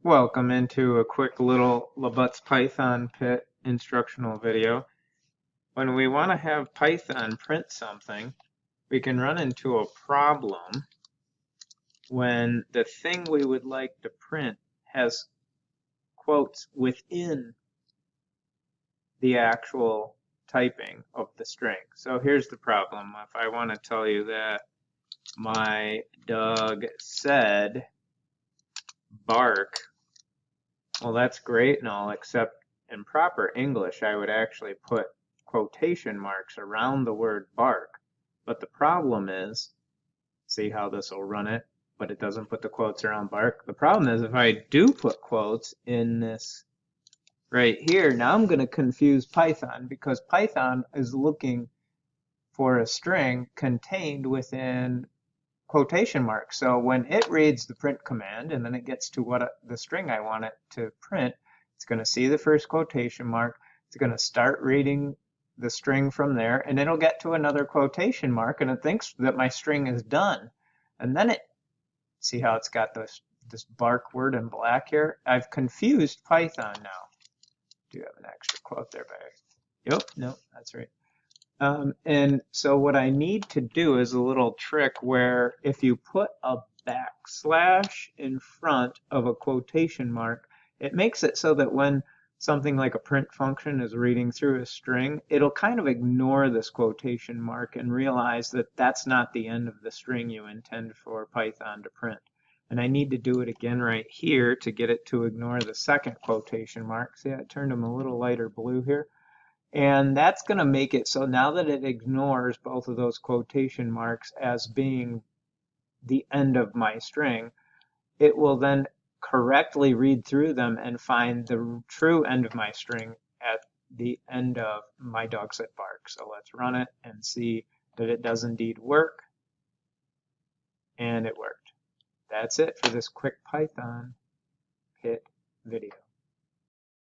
Welcome into a quick little Labut's Python Pit instructional video. When we want to have Python print something, we can run into a problem when the thing we would like to print has quotes within the actual typing of the string. So here's the problem. If I want to tell you that my dog said bark, well, that's great and all, except in proper English, I would actually put quotation marks around the word bark. But the problem is, see how this will run it, but it doesn't put the quotes around bark. The problem is if I do put quotes in this right here, now I'm going to confuse Python because Python is looking for a string contained within quotation marks. So when it reads the print command and then it gets to the string I want it to print, it's going to see the first quotation mark. It's going to start reading the string from there, and it'll get to another quotation mark, and it thinks that my string is done. And then see how it's got this bark word in black here? I've confused Python now. Do you have an extra quote there, Barry? Yep, no, that's right. And so what I need to do is a little trick where if you put a backslash in front of a quotation mark, it makes it so that when something like a print function is reading through a string, it'll kind of ignore this quotation mark and realize that that's not the end of the string you intend for Python to print. And I need to do it again right here to get it to ignore the second quotation mark. See, I turned them a little lighter blue here. And that's going to make it so now that it ignores both of those quotation marks as being the end of my string, it will then correctly read through them and find the true end of my string at the end of my dog said bark. So let's run it and see that it does indeed work. And it worked. That's it for this quick Python Pit video.